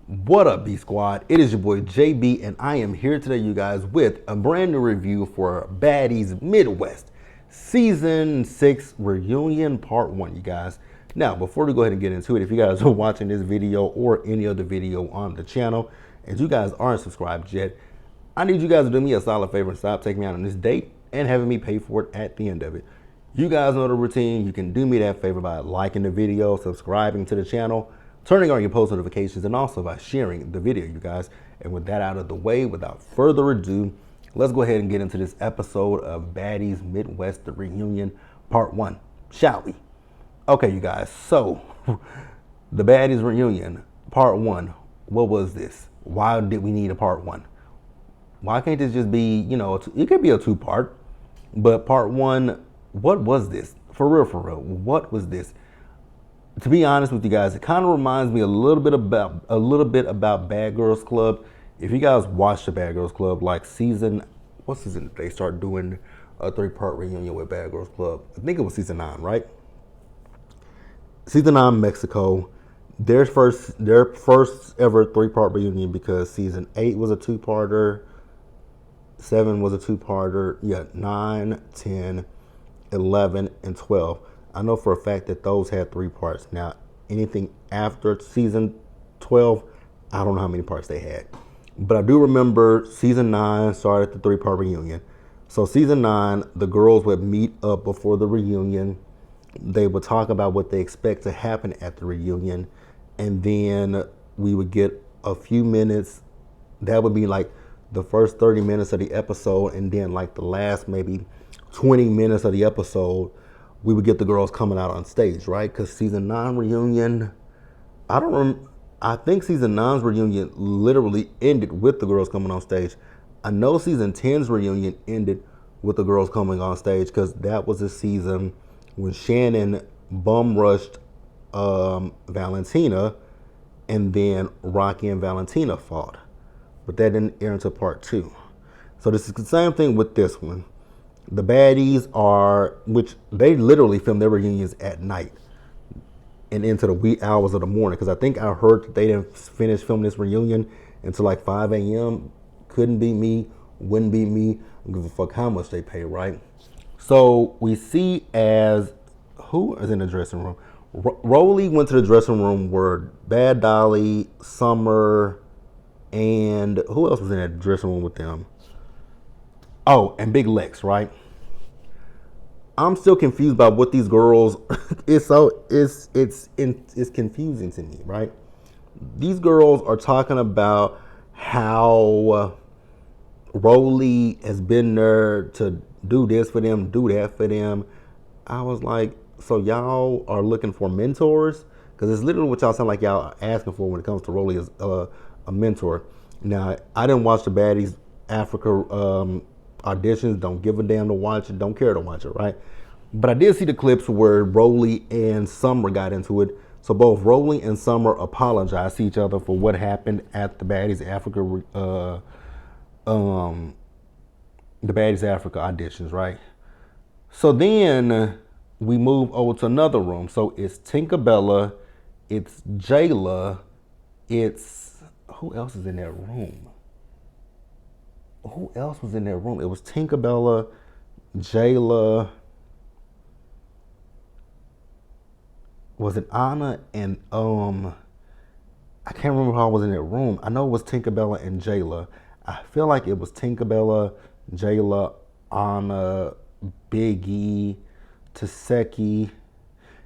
What up, B Squad? It is your boy JB, and I am here today, you guys, with a brand new review for Baddies Midwest Season 6 Reunion Part 1, you guys. Now, before we go ahead and get into it, if you guys are watching this video or any other video on the channel, and you guys aren't subscribed yet, I need you guys to do me a solid favor and stop taking me out on this date and having me pay for it at the end of it. You guys know the routine. You can do me that favor by liking the video, subscribing to the channel, turning on your post notifications, and also by sharing the video, you guys. And with that out of the way, without further ado, let's go ahead and get into this episode of Baddies Midwest Reunion Part 1, shall we? Okay, you guys, so the Baddies Reunion Part 1, what was this? Why did we need a Part 1? Why can't this just be, it could be a two-part, but Part 1, what was this? For real, what was this? To be honest with you guys, it kind of reminds me a little bit about Bad Girls Club. If you guys watch the Bad Girls Club, like what season did they start doing a 3-part reunion with Bad Girls Club? I think it was season 9, right? Season 9, Mexico. Their first ever 3-part reunion, because season 8 was a 2-parter, 7 was a 2-parter, 9, 10, 11, and 12. I know for a fact that those had 3 parts. Now, anything after season 12, I don't know how many parts they had. But I do remember season 9 started the 3-part reunion. So season 9, the girls would meet up before the reunion. They would talk about what they expect to happen at the reunion. And then we would get a few minutes. That would be like the first 30 minutes of the episode. And then like the last maybe 20 minutes of the episode, we would get the girls coming out on stage, right? Because season 9 reunion, I think season 9's reunion literally ended with the girls coming on stage. I know season 10's reunion ended with the girls coming on stage, because that was a season when Shannon bum rushed Valentina, and then Rocky and Valentina fought. But that didn't air into part 2. So this is the same thing with this one. The Baddies which they literally film their reunions at night and into the wee hours of the morning. Because I think I heard that they didn't finish filming this reunion until like 5 a.m. Couldn't be me, wouldn't be me. I don't give a fuck how much they pay, right? So we see who is in the dressing room? Rolly went to the dressing room where Bad Dolly, Summer, and who else was in that dressing room with them? Oh, and Big Lex, right? I'm still confused by what these girls. It's confusing to me, right? These girls are talking about how Rolly has been there to do this for them, do that for them. I was like, so y'all are looking for mentors? Because it's literally what y'all sound like y'all are asking for when it comes to Rolly as a mentor. Now, I didn't watch the Baddies Africa auditions, don't give a damn to watch it, don't care to watch it, right? But I did see the clips where Rolly and Summer got into it. So both Rolly and Summer apologized to each other for what happened at the Baddies Africa auditions, right? So then we move over to another room. So it's Tinkerbella, it's Jayla, who else is in that room? Who else was in that room? It was Tinkerbella, Jayla. Was it Anna and I can't remember how I was in that room. I know it was Tinkerbella and Jayla. I feel like it was Tinkerbella, Jayla, Anna, Biggie, Taseki.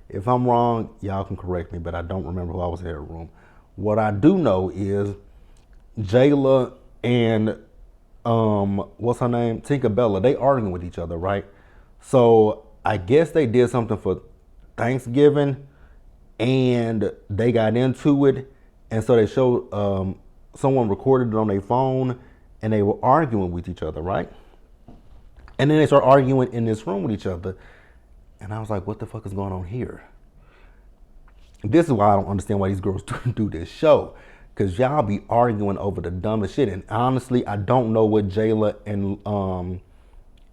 If I'm wrong, y'all can correct me, but I don't remember who I was in that room. What I do know is Jayla and what's her name? Tinkerbella, they arguing with each other, right? So I guess they did something for Thanksgiving and they got into it. And so they showed, someone recorded it on their phone and they were arguing with each other, right? And then they start arguing in this room with each other. And I was like, what the fuck is going on here? This is why I don't understand why these girls do this show. Because y'all be arguing over the dumbest shit. And honestly, I don't know what Jayla and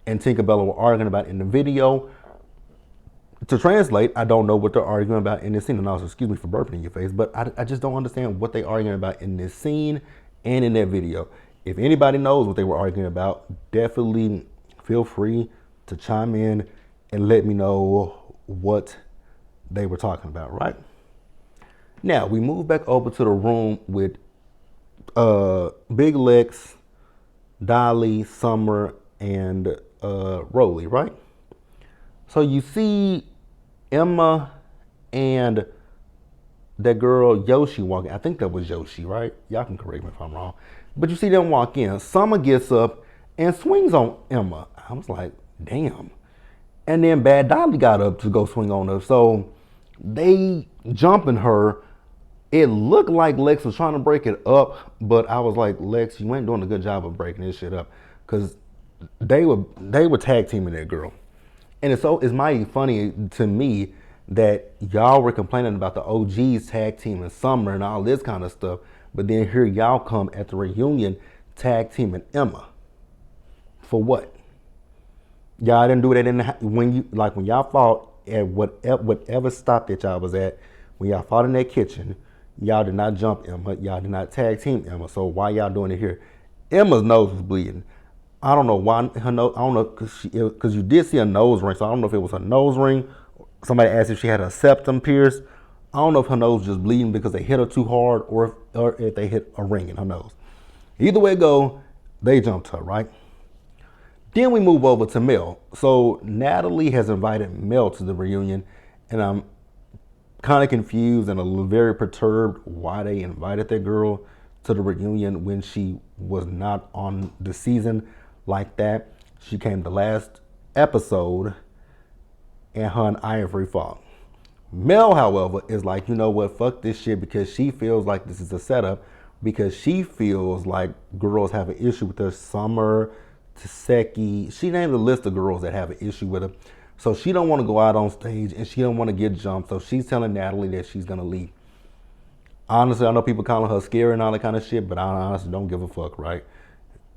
Tinkerbella were arguing about in the video. To translate, I don't know what they're arguing about in this scene. And also, excuse me for burping in your face, but I just don't understand what they're arguing about in this scene and in that video. If anybody knows what they were arguing about, definitely feel free to chime in and let me know what they were talking about, right? Now, we move back over to the room with Big Lex, Dolly, Summer, and Rolly, right? So you see Emma and that girl Yoshi walking. I think that was Yoshi, right? Y'all can correct me if I'm wrong. But you see them walk in. Summer gets up and swings on Emma. I was like, damn. And then Bad Dolly got up to go swing on her. So they jumping her. It looked like Lex was trying to break it up, but I was like, Lex, you ain't doing a good job of breaking this shit up, because they were tag teaming that girl. And it's mighty funny to me that y'all were complaining about the OGs tag teaming Summer and all this kind of stuff, but then here y'all come at the reunion tag teaming Emma. For what? Y'all didn't do that when y'all fought at whatever stop that y'all was at. When y'all fought in that kitchen, y'all did not jump Emma. Y'all did not tag team Emma. So why y'all doing it here? Emma's nose was bleeding. I don't know why her nose. I don't know because you did see a nose ring. So I don't know if it was a nose ring. Somebody asked if she had a septum pierced. I don't know if her nose was just bleeding because they hit her too hard, or if they hit a ring in her nose. Either way it go, they jumped her, right? Then we move over to Mel. So Natalie has invited Mel to the reunion, and I'm kind of confused and very perturbed why they invited that girl to the reunion when she was not on the season like that. She came the last episode, and her and Ivory fought. Mel, however, is like, you know what, fuck this shit, because she feels like this is a setup, because she feels like girls have an issue with her. Summer, Taseki, she named a list of girls that have an issue with her. So she don't want to go out on stage, and she don't want to get jumped. So she's telling Natalie that she's going to leave. Honestly, I know people calling her scary and all that kind of shit, but I honestly don't give a fuck, right?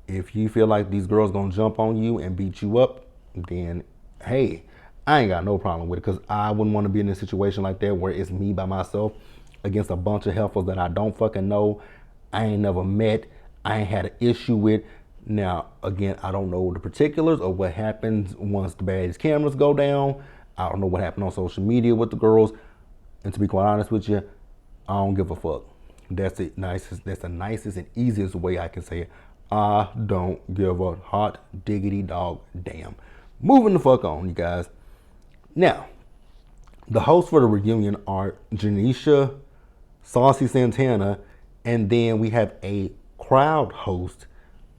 If you feel like these girls going to jump on you and beat you up, then, hey, I ain't got no problem with it, because I wouldn't want to be in a situation like that where it's me by myself against a bunch of heifers that I don't fucking know, I ain't never met, I ain't had an issue with. Now, again, I don't know the particulars of what happens once the Baddies cameras go down. I don't know what happened on social media with the girls. And to be quite honest with you, I don't give a fuck. That's the nicest and easiest way I can say it. I don't give a hot diggity dog damn. Moving the fuck on, you guys. Now, the hosts for the reunion are Janisha, Saucy Santana, and then we have a crowd host,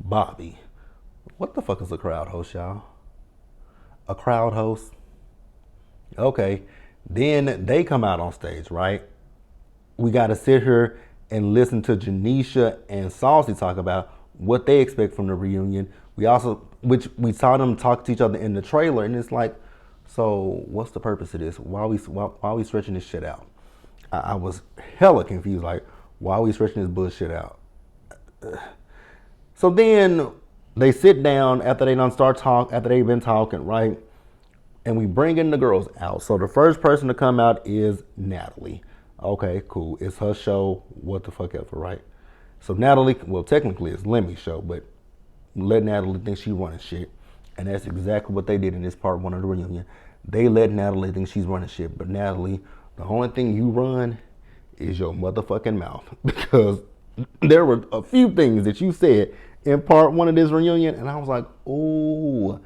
Bobby. What the fuck is a crowd host, y'all? A crowd host? Okay. Then they come out on stage, right? We got to sit here and listen to Janisha and Saucy talk about what they expect from the reunion. Which we saw them talk to each other in the trailer, and it's like, so what's the purpose of this? Why are we stretching this shit out? I was hella confused, like, why are we stretching this bullshit out? So then they sit down after they've been talking, right? And we bring in the girls out. So the first person to come out is Natalie. Okay, cool. It's her show, what the fuck ever, right? So Natalie, well, technically it's Lemmy's show, but let Natalie think she's running shit. And that's exactly what they did in this part one of the reunion. They let Natalie think she's running shit. But Natalie, the only thing you run is your motherfucking mouth. Because there were a few things that you said in part one of this reunion, and I was like, ooh,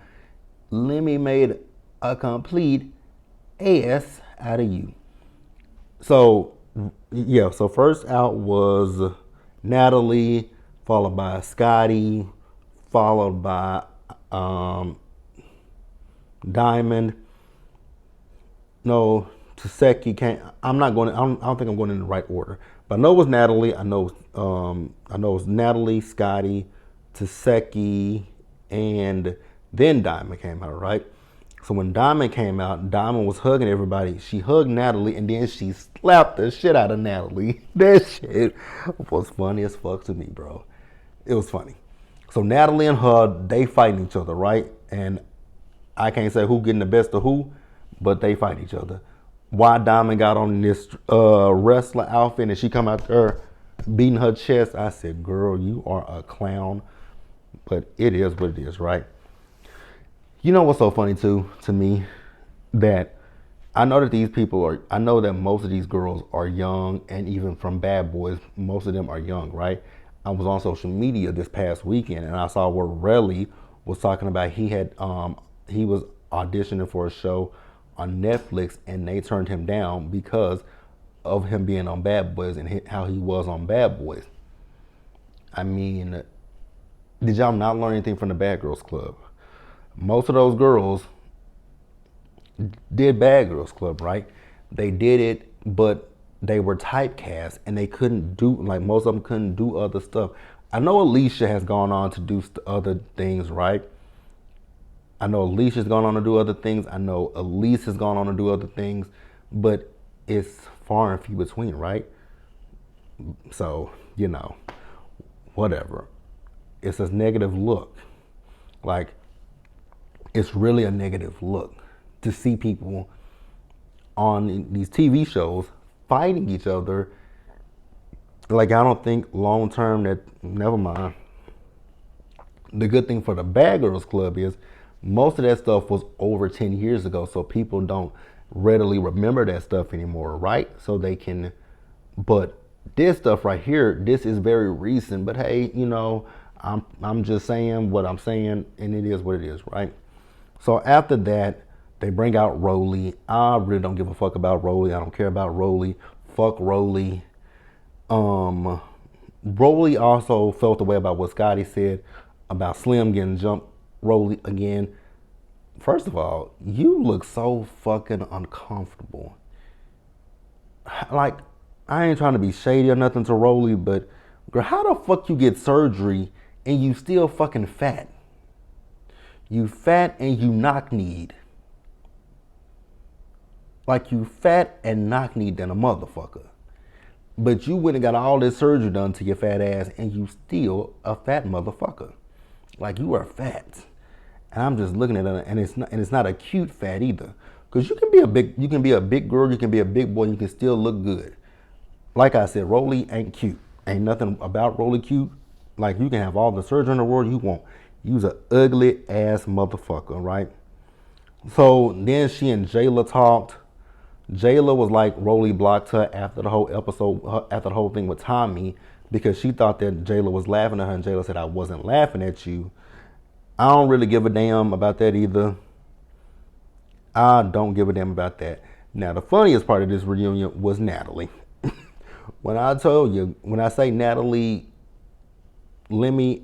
Lemmy made a complete ass out of you. So, yeah, so first out was Natalie, followed by Scotty, followed by Diamond. No, Taseki can't. I don't think I'm going in the right order. But I know it was Natalie. I know it was Natalie, Scotty, Taseki, and then Diamond came out, right? So when Diamond came out, Diamond was hugging everybody. She hugged Natalie, and then she slapped the shit out of Natalie. That shit was funny as fuck to me, bro. It was funny. So Natalie and her, they fighting each other, right? And I can't say who getting the best of who, but they fight each other. Why Diamond got on this wrestler outfit and she come out there beating her chest? I said, girl, you are a clown. But it is what it is, right? You know what's so funny too to me? That I know that these people are, I know that most of these girls are young, and even from Bad Boys, most of them are young, right? I was on social media this past weekend and I saw where Relly was talking about he was auditioning for a show on Netflix and they turned him down because of him being on Bad Boys and how he was on Bad Boys. I mean, did y'all not learn anything from the Bad Girls Club? Most of those girls did Bad Girls Club, right? They did it, but they were typecast and they couldn't do, like most of them couldn't do other stuff. I know Alicia has gone on to do other things, right? I know Alicia's gone on to do other things. I know Elise has gone on to do other things, but it's far and few between, right? So, whatever. It's a negative look. Like, it's really a negative look to see people on these TV shows fighting each other. Like, I don't think long term that, never mind. The good thing for the Bad Girls Club is most of that stuff was over 10 years ago, so people don't readily remember that stuff anymore, right? So they can, but this stuff right here, this is very recent, but hey, I'm just saying what I'm saying, and it is what it is, right? So after that, they bring out Rolly. I really don't give a fuck about Rolly. I don't care about Rolly. Fuck Rolly. Rolly also felt the way about what Scotty said about Slim getting jumped Rolly again. First of all, you look so fucking uncomfortable. Like, I ain't trying to be shady or nothing to Rolly, but girl, how the fuck you get surgery and you still fucking fat? You fat and you knock-kneed. Like, you fat and knock-kneed than a motherfucker. But you went and got all this surgery done to your fat ass and you still a fat motherfucker. Like, you are fat. And I'm just looking at it, and it's not a cute fat either. Cause you can be a big girl, you can be a big boy, you can still look good. Like I said, Rolly ain't cute. Ain't nothing about Rolly cute. Like, you can have all the surgery in the world you want. You's a ugly ass motherfucker, right? So then she and Jayla talked. Jayla was like, Rolly blocked her after the whole episode, after the whole thing with Tommy, because she thought that Jayla was laughing at her, and Jayla said, I wasn't laughing at you. I don't really give a damn about that either. I don't give a damn about that. Now, the funniest part of this reunion was Natalie. When I told you, when I say Natalie, Lemmy,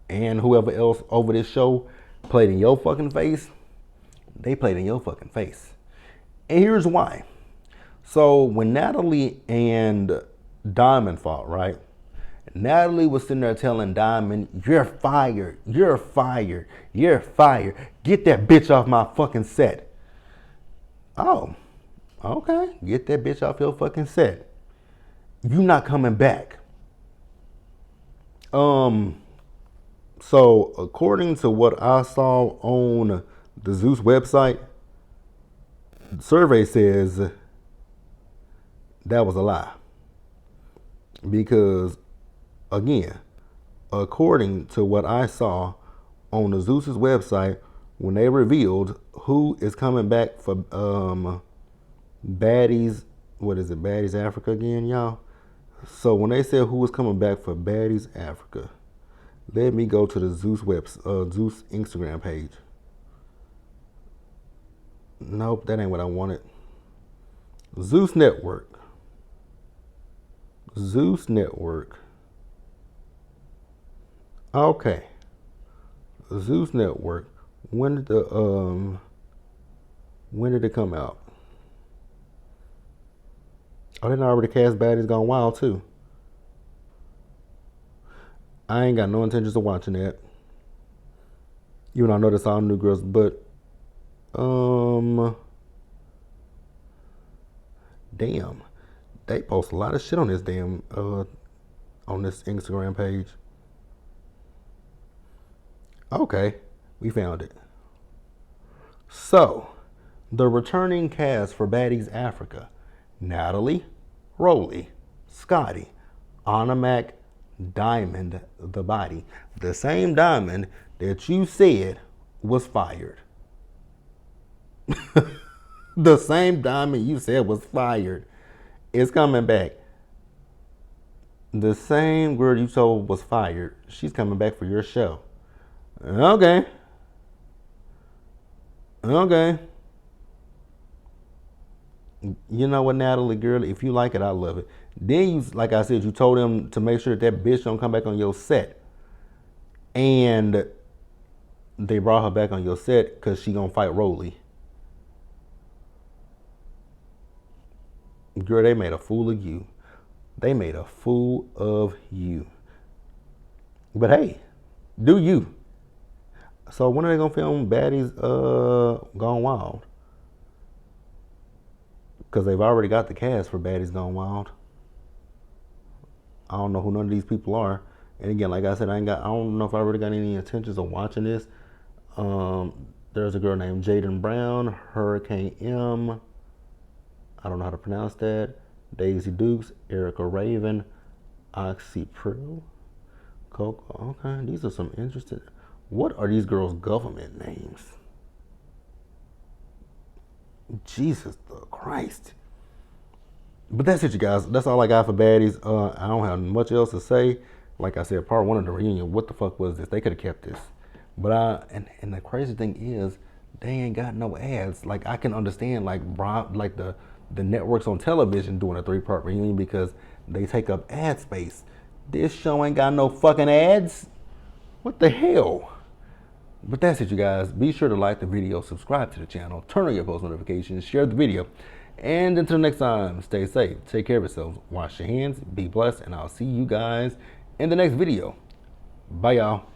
and whoever else over this show played in your fucking face, they played in your fucking face. And here's why. So when Natalie and Diamond fought, right? Natalie was sitting there telling Diamond, you're fired, you're fired, you're fired. Get that bitch off my fucking set. Oh, okay. Get that bitch off your fucking set. You not coming back. So according to what I saw on the Zeus website, the survey says that was a lie. Because again, according to what I saw on the Zeus's website, when they revealed who is coming back for Baddies, what is it, Baddies Africa again, y'all? So when they said who was coming back for Baddies Africa, let me go to the Zeus Zeus Instagram page. Nope, that ain't what I wanted. Zeus Network. Zeus Network. Okay. Zeus Network. When did it come out? Oh, they already cast Baddies Gone Wild too. I ain't got no intentions of watching that. Even though I know that's all new girls, but damn. They post a lot of shit on this damn on this Instagram page. Okay, we found it. So, The returning cast for Baddies Africa: Natalie, Rolly, Scotty, Anna Mac, Diamond the Body. The same Diamond that you said was fired. The same Diamond you said was fired is coming back. The same girl you told was fired, she's coming back for your show. Okay. Okay. You know what, Natalie, girl, if you like it, I love it. Then you, like I said, you told him to make sure that bitch don't come back on your set. And they brought her back on your set because she gonna fight Rolly. Girl, they made a fool of you. They made a fool of you. But hey, do you. So when are they gonna film Baddies Gone Wild? Because they've already got the cast for Baddies Gone Wild. I don't know who none of these people are. And again, like I said, I don't know if I really got any intentions of watching this. There's a girl named Jaden Brown, Hurricane M, I don't know how to pronounce that, Daisy Dukes, Erica Raven, Oxy Prill, Coco. Okay, these are some interesting. What are these girls' government names? Jesus the Christ. But that's it, you guys. That's all I got for Baddies. I don't have much else to say. Like I said, part one of the reunion, what the fuck was this? They could have kept this. But and the crazy thing is, they ain't got no ads. Like, I can understand like the networks on television doing a 3-part reunion because they take up ad space. This show ain't got no fucking ads. What the hell? But that's it, you guys. Be sure to like the video, subscribe to the channel, turn on your post notifications, share the video. And until next time, stay safe, take care of yourselves, wash your hands, be blessed, and I'll see you guys in the next video. Bye, y'all.